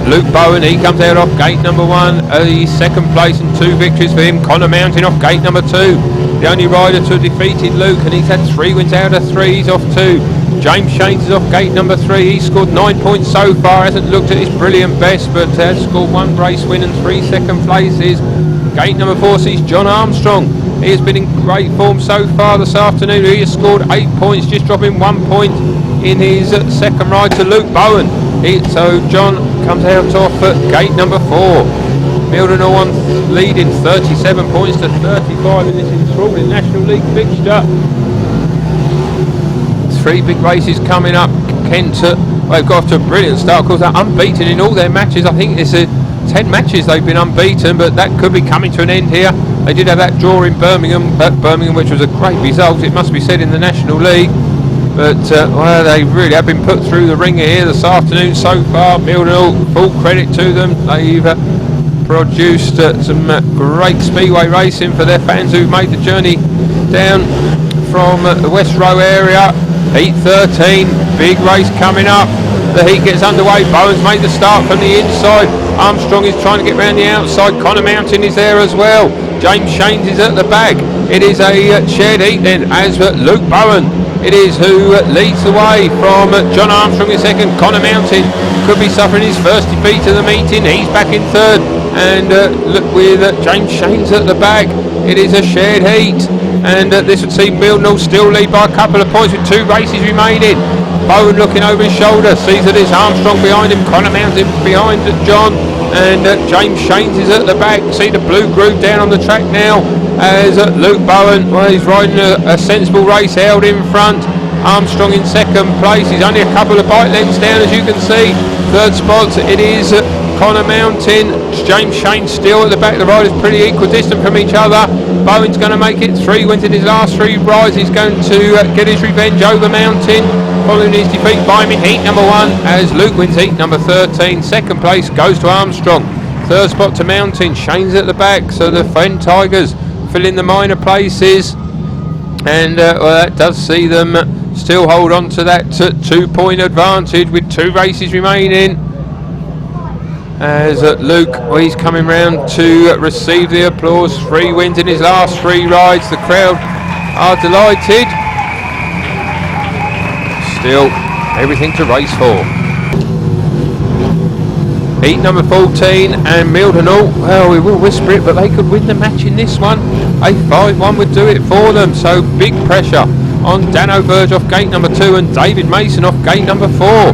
Luke Bowen, he comes out off gate number 1. He's second place and 2 victories for him. Connor Mountain off gate number 2. The only rider to have defeated Luke, and he's had 3 wins out of 3. He's off 2. James Shanes is off gate number 3. He's scored 9 points so far. Hasn't looked at his brilliant best, but has scored 1 race win and 3 second places. Gate number 4 sees John Armstrong. He has been in great form so far this afternoon. He has scored 8 points, just dropping 1 point in his second ride to Luke Bowen. So John comes out off at gate number 4. Mildenhall on leading 37 points to 35 in this enthralling National League fixture. 3 big races coming up. Kent, they've got off to a brilliant start. Of course, they're unbeaten in all their matches. I think it's 10 matches they've been unbeaten, but that could be coming to an end here. They did have that draw in Birmingham, which was a great result, it must be said, in the National League. But well, they really have been put through the ringer here this afternoon so far. Mildenhall, full credit to them. They've produced some great speedway racing for their fans who've made the journey down from the West Row area. Heat 13, big race coming up. The heat gets underway. Bowen's made the start from the inside. Armstrong is trying to get round the outside. Connor Mountain is there as well. James Shanes is at the back. It is a shared heat then as Luke Bowen. It is who leads the way from John Armstrong in second. Connor Mountain could be suffering his first defeat of the meeting. He's back in third. And look with James Shanes at the back. It is a shared heat. And this would see Mildenhall still lead by a couple of points with 2 races remaining. Bowen looking over his shoulder, sees that it's Armstrong behind him, Connor Mountain behind John, and James Shanes is at the back. See the blue groove down on the track now as Luke Bowen, well, he's riding a sensible race, held in front. Armstrong in second place, he's only a couple of bike lengths down as you can see. Third spot it is Connor Mountain. James Shanes still at the back. The riders pretty equidistant from each other. Bowen's going to make it 3 wins in his last 3 rides. He's going to get his revenge over Mountain following his defeat by him in heat number 1 as Luke wins heat number 13. Second place goes to Armstrong. Third spot to Mountain. Shanes at the back, so the Fen Tigers fill in the minor places, and well, that does see them still hold on to that 2-point advantage with 2 races remaining. As Luke, well, he's coming round to receive the applause. 3 wins in his last 3 rides. The crowd are delighted. Still, everything to race for. Heat number 14 and Mildenhall, well, we will whisper it, but they could win the match in this one. A 5-1 would do it for them, so big pressure on Dano Verge off gate number 2 and David Mason off gate number 4.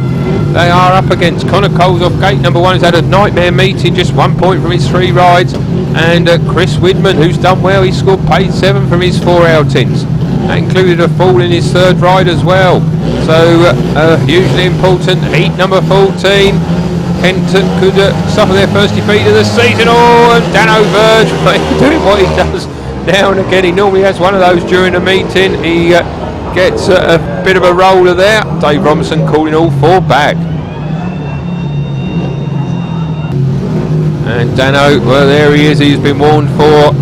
They are up against Connor Coles off gate number 1, who's had a nightmare meeting, just 1 point from his 3 rides, and Chris Widman, who's done well. He scored paid 7 from his 4 outings. That included a fall in his 3rd ride as well. So hugely important. Heat number 14. Kent could suffer their first defeat of the season. Oh, and Dano Verge doing what he does now and again. He normally has one of those during a meeting. He gets a bit of a roller there. Dave Robinson calling all 4 back. And Dano, well, there he is. He's been warned for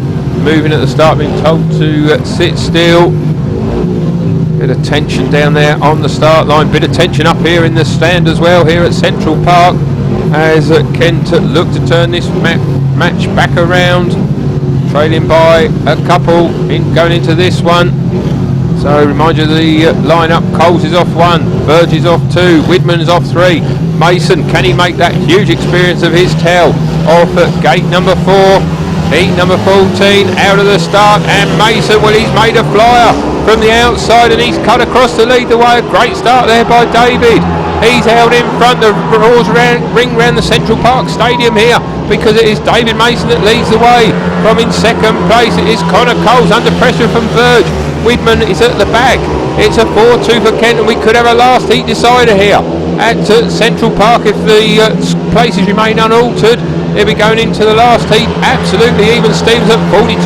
moving at the start, being told to sit still. Bit of tension down there on the start line. Bit of tension up here in the stand as well, here at Central Park, as Kent look to turn this match back around, trailing by a couple going into this one. So remind you of the lineup. Coles is off 1, Verge is off 2, Widman's off 3. Mason, can he make that huge experience of his tail off at gate number 4? Heat number 14 out of the start, and Mason, well, he's made a flyer from the outside and he's cut across to lead the way. A great start there by David. He's held in front. The roars ring round the Central Park Stadium here because it is David Mason that leads the way. From in second place it is Connor Coles under pressure from Verge. Widman is at the back. It's a 4-2 for Kent, and we could have a last heat decider here at Central Park if the places remain unaltered. They'll be going into the last heat. Absolutely even Stevens at 42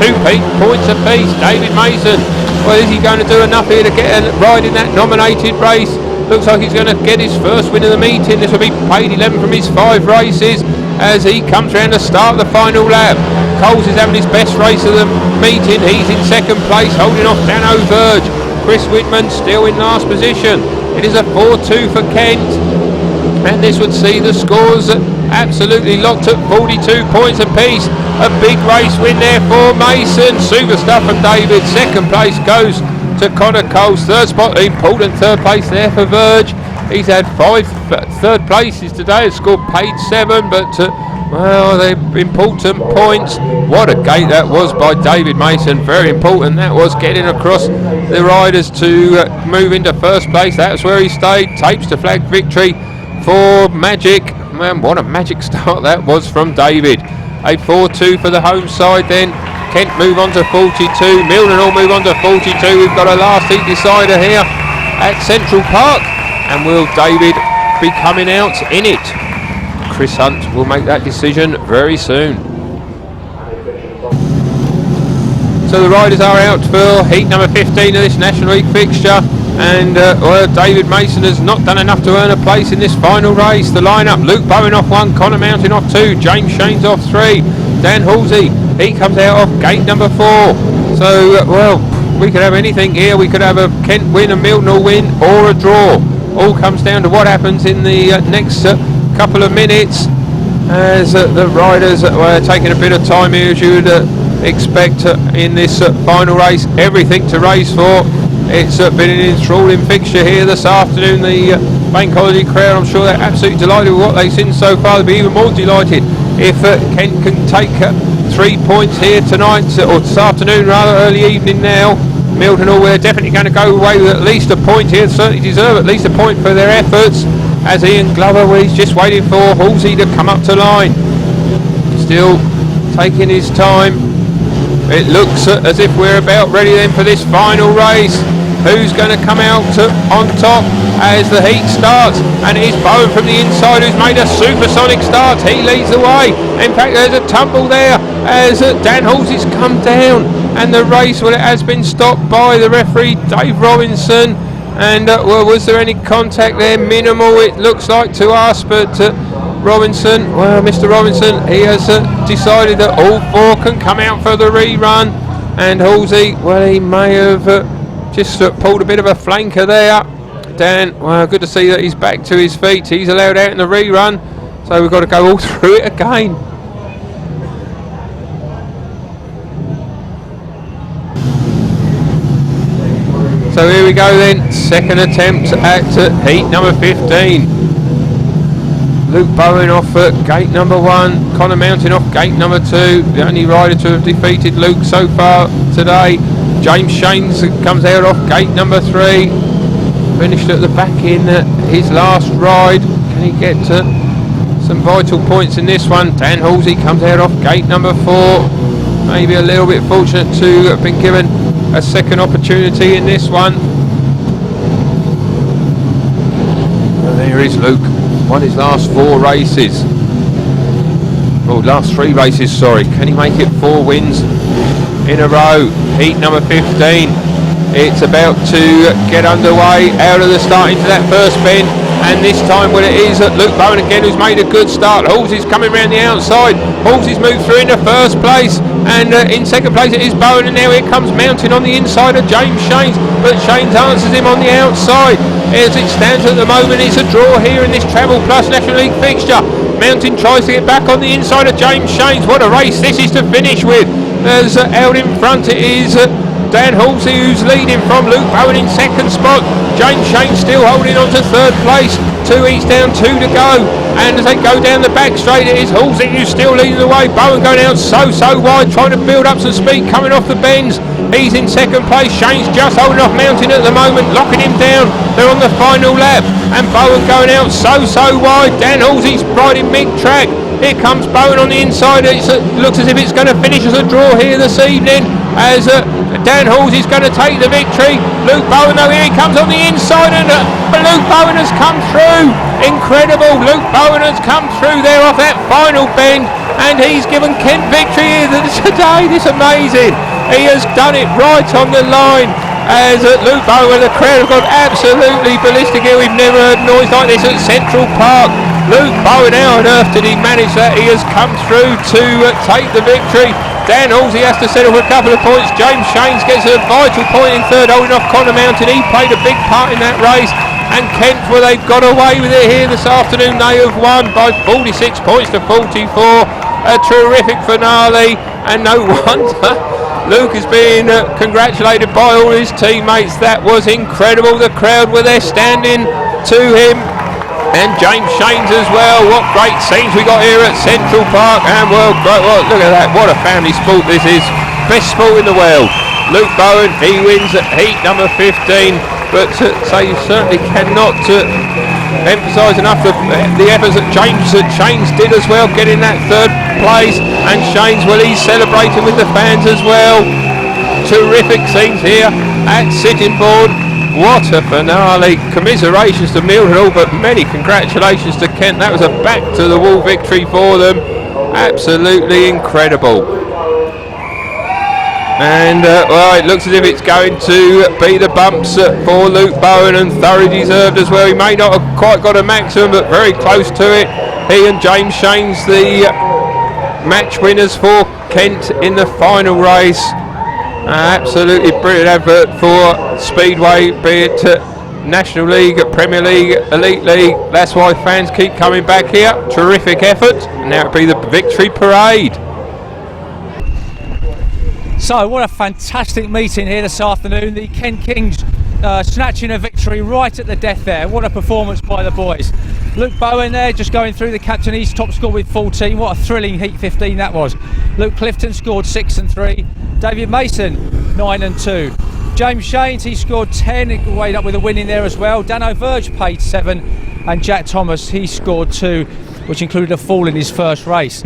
points apiece. David Mason, well, is he going to do enough here to get a ride in that nominated race? Looks like he's going to get his first win of the meeting. This will be paid 11 from his 5 races as he comes around to start the final lap. Coles is having his best race of the meeting. He's in second place, holding off Dano Verge. Chris Widman still in last position. It is a 4-2 for Kent, and this would see the scores absolutely locked at 42 points apiece. A big race win there for Mason. Super stuff from David. Second place goes to Connor Coles. Third spot, important third place there for Verge. He's had 5 third places today. Has scored paid 7, but well, they're important points. What a gate that was by David Mason. Very important that was, getting across the riders to move into first place. That's where he stayed. Tapes to flag victory for Magic. Man, what a magic start that was from David. A 4-2 for the home side then. Kent move on to 42. Mildenhall move on to 42. We've got a last heat decider here at Central Park. And will David be coming out in it? Chris Hunt will make that decision very soon. So the riders are out for heat number 15 of this National League fixture. And well, David Mason has not done enough to earn a place in this final race. The lineup: Luke Bowen off 1, Connor Mountain off 2, James Shanes off 3, Dan Halsey, he comes out off gate number 4. So well, we could have anything here. We could have a Kent win, a Mildenhall win, or a draw. All comes down to what happens in the next couple of minutes, as the riders were taking a bit of time here, as you would expect in this final race. Everything to race for. It's been an enthralling fixture here this afternoon. The bank holiday crowd, I'm sure they're absolutely delighted with what they've seen so far. They'll be even more delighted if Kent can take 3 points here tonight, or this afternoon rather, early evening now. Mildenhall, we're definitely going to go away with at least a point here. Certainly deserve at least a point for their efforts. As Ian Glover, well, he's just waiting for Halsey to come up to line. Still taking his time. It looks as if we're about ready then for this final race. Who's going to come out on top as the heat starts? And it is Bowen from the inside who's made a supersonic start. He leads the way. In fact, there's a tumble there as Dan Halsey's come down, and the race, well, it has been stopped by the referee Dave Robinson. And well, was there any contact there? Minimal, it looks like to us, but Robinson, well, Mr. Robinson, he has decided that all four can come out for the rerun. And Halsey, well, he may have just pulled a bit of a flanker there. Dan, well, good to see that he's back to his feet. He's allowed out in the rerun, so we've got to go all through it again. So here we go then, second attempt at heat number 15. Luke Bowen off gate number 1, Connor Mountain off gate number 2, the only rider to have defeated Luke so far today. James Shanes comes out off gate number 3, finished at the back in his last ride. Can he get some vital points in this one? Dan Halsey comes out off gate number 4, maybe a little bit fortunate to have been given a second opportunity in this one. And there is Luke, won his last 4 races. Oh, last 3 races, sorry. Can he make it 4 wins in a row? Heat number 15. It's about to get underway out of the start into that first bend, and this time, well, it is Luke Bowen again who's made a good start. Halsey's coming around the outside. Halsey's moved through into first place, and in second place it is Bowen, and now here comes Mountain on the inside of James Shanes, but Shanes answers him on the outside. As it stands at the moment, it's a draw here in this Travel Plus National League fixture. Mountain tries to get back on the inside of James Shanes. What a race this is to finish with. As out in front it is Dan Halsey who's leading from Luke Bowen in second spot. James Shanes still holding on to third place. 2 each down, 2 to go. And as they go down the back straight, it is Halsey who's still leading the way. Bowen going out so wide, trying to build up some speed coming off the bends. He's in second place. Shanes just holding off Mountain at the moment, locking him down. They're on the final lap, and Bowen going out so wide. Dan Halsey's riding mid-track. Here comes Bowen on the inside. It looks as if it's going to finish as a draw here this evening, as Dan Halsey's going to take the victory. Luke Bowen, though, here he comes on the inside, and Luke Bowen has come through. Incredible. Luke Bowen has come through there off that final bend, and he's given Kent victory here today. This is amazing. He has done it right on the line. As Luke Bowen, the crowd have gone absolutely ballistic here. We've never heard noise like this at Central Park. Luke Bowen, how on earth did he manage that? He has come through to take the victory. Dan Halsey has to settle for a couple of points. James Shanes gets a vital point in third, holding off Connor Mountain. He played a big part in that race. And Kent, well, they've got away with it here this afternoon. They have won by 46 points to 44. A terrific finale, and no wonder Luke has been congratulated by all his teammates. That was incredible. The crowd were there standing to him. And James Shanes as well. What great scenes we got here at Central Park. And well, look at that. What a family sport this is. Best sport in the world. Luke Bowen, he wins at heat number 15. But you certainly cannot emphasise enough the efforts that James Shanes did as well, getting that third place. And Shanes, well, he's celebrating with the fans as well. Terrific scenes here at Sittingbourne. What a finale. Commiserations to Mildenhall, but many congratulations to Kent. That was a back to the wall victory for them. Absolutely incredible. And well, it looks as if it's going to be the bumps for Luke Bowen, and thoroughly deserved as well. He may not have quite got a maximum, but very close to it. He and James Shanes, the match winners for Kent in the final race. Absolutely brilliant advert for Speedway, be it National League, Premier League, Elite League. That's why fans keep coming back here. Terrific effort. And now it'll be the victory parade. So what a fantastic meeting here this afternoon. The Kent Kings snatching a victory right at the death there. What a performance by the boys. Luke Bowen there just going through the captain. He's top score with 14. What a thrilling heat 15 that was. Luke Clifton scored 6 and 3. David Mason 9 and 2. James Shanes, he scored 10, he weighed up with a win in there as well. Dano Verge paid 7, and Jack Thomas, he scored 2, which included a fall in his first race.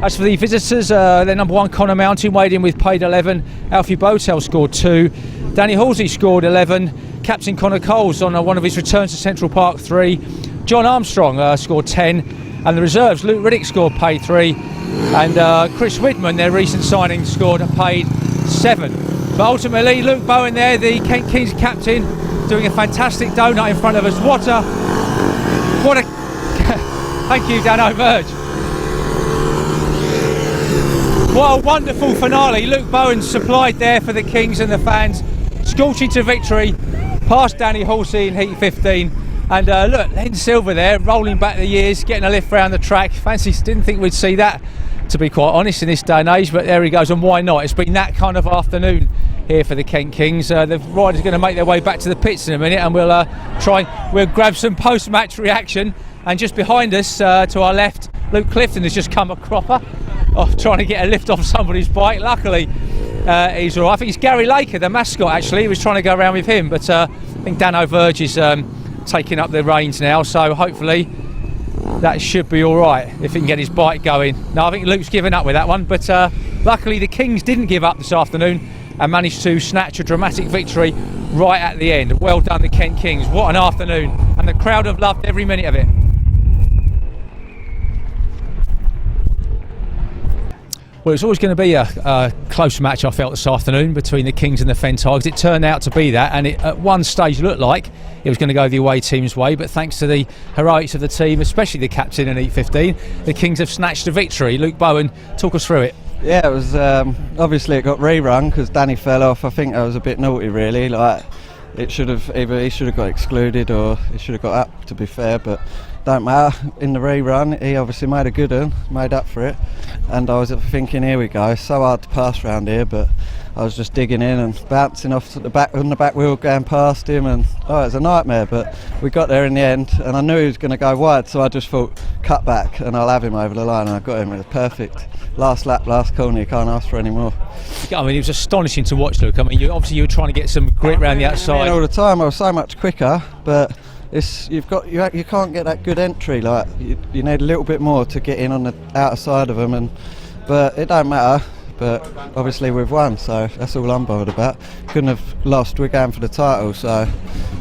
As for the visitors, their number 1 Connor Mountain weighed in with paid 11. Alfie Botel scored 2. Danny Halsey scored 11. Captain Connor Coles on one of his returns to Central Park 3. John Armstrong scored 10. And the reserves, Luke Riddick scored paid 3. And Chris Whitman, their recent signing, scored paid 7. But ultimately, Luke Bowen there, the Kent Kings captain, doing a fantastic donut in front of us. What a thank you, Dano Verge. What a wonderful finale. Luke Bowen supplied there for the Kings and the fans, scorching to victory, past Danny Halsey in heat 15. And look, Len Silver there, rolling back the years, getting a lift around the track. Fancy, didn't think we'd see that, to be quite honest, in this day and age, but there he goes, and why not? It's been that kind of afternoon here for the Kent Kings. The riders are going to make their way back to the pits in a minute, and we'll grab some post-match reaction. And just behind us, to our left, Luke Clifton has just come a cropper, trying to get a lift off somebody's bike. Luckily, he's all right. I think it's Gary Laker, the mascot, actually. He was trying to go around with him, but I think Dano Verge is taking up the reins now, so hopefully that should be all right if he can get his bike going. No, I think Luke's given up with that one, but luckily the Kings didn't give up this afternoon and managed to snatch a dramatic victory right at the end. Well done, the Kent Kings. What an afternoon, and the crowd have loved every minute of it. Well, it's always going to be a close match, I felt, this afternoon between the Kings and the Fen Tigers. It turned out to be that, and it at one stage looked like it was going to go the away team's way, but thanks to the heroics of the team, especially the captain in heat 15, the Kings have snatched a victory. Luke Bowen, talk us through it. Yeah, it was obviously it got rerun because Danny fell off. I think that was a bit naughty, really. Like, it should have either he should have got excluded or he should have got up, to be fair, but don't matter. In the rerun, he obviously made a good one, made up for it, and I was thinking, here we go, so hard to pass round here, but I was just digging in and bouncing off to the back on the back wheel, going past him, and it was a nightmare. But we got there in the end, and I knew he was going to go wide, so I just thought, cut back and I'll have him over the line, and I got him. It was perfect. Last lap, last corner, you can't ask for any more. I mean, it was astonishing to watch, Luke. I mean, you were trying to get some grip around the outside. All the time, I was so much quicker, but you can't get that good entry. Like you need a little bit more to get in on the outside of them, but it don't matter. But obviously we've won, so that's all I'm bothered about. Couldn't have lost. We're going for the title, so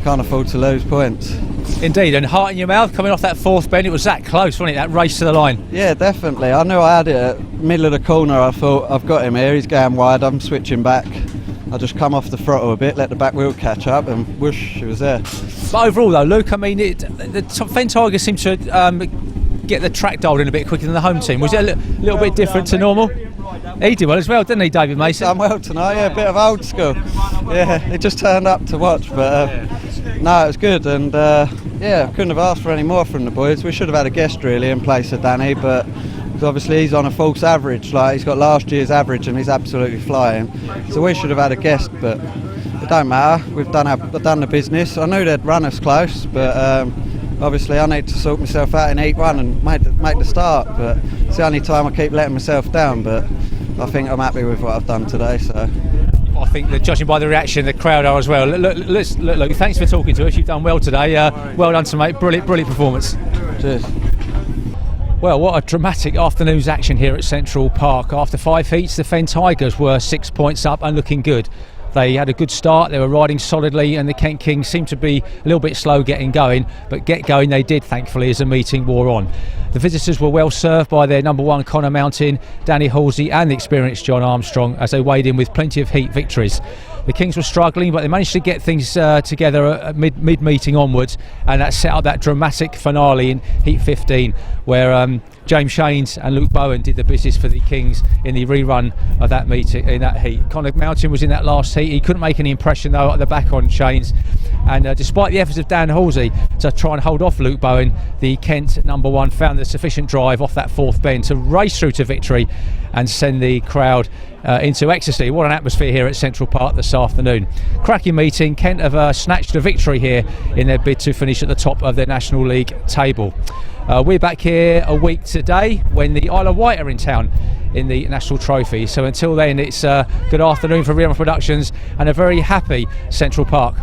can't afford to lose points. Indeed, and heart in your mouth coming off that fourth bend. It was that close, wasn't it? That race to the line. Yeah, definitely. I knew I had it at middle of the corner. I thought, I've got him here. He's going wide. I'm switching back. I just come off the throttle a bit, let the back wheel catch up, and whoosh, it was there. But overall, though, Luke, I mean, the Fen Tigers seemed to get the track dialed in a bit quicker than the home team. Was it a little bit different to normal? He did well as well, didn't he, David Mason? Done well tonight, yeah, a bit of old school. Yeah, he just turned up to watch, but no, it was good, and yeah, couldn't have asked for any more from the boys. We should have had a guest really in place of Danny, but obviously he's on a false average. Like, he's got last year's average and he's absolutely flying. So we should have had a guest, but it don't matter. We've done the business. I knew they'd run us close, but obviously I need to sort myself out in heat 1 and make the start. But it's the only time I keep letting myself down. But I think I'm happy with what I've done today. So I think that, judging by the reaction, the crowd are as well. Look, thanks for talking to us. You've done well today. Well done to mate. Brilliant performance. Cheers. Well, what a dramatic afternoon's action here at Central Park. After 5 heats, the Fen Tigers were 6 points up and looking good. They had a good start, they were riding solidly, and the Kent Kings seemed to be a little bit slow getting going, but get going they did, thankfully, as the meeting wore on. The visitors were well served by their number one Connor Mountain, Danny Halsey and the experienced John Armstrong as they weighed in with plenty of heat victories. The Kings were struggling, but they managed to get things together at mid-meeting onwards, and that set up that dramatic finale in Heat 15 where James Shanes and Luke Bowen did the business for the Kings in the rerun of that meeting, in that heat. Connor Mountain was in that last heat. He couldn't make any impression though at the back on Shanes, and despite the efforts of Dan Halsey to try and hold off Luke Bowen, the Kent number one found the sufficient drive off that fourth bend to race through to victory and send the crowd into ecstasy. What an atmosphere here at Central Park this afternoon. Cracking meeting. Kent have snatched a victory here in their bid to finish at the top of their National League table. We're back here a week today when the Isle of Wight are in town in the National Trophy. So until then, it's good afternoon for ReRun Productions and a very happy Central Park.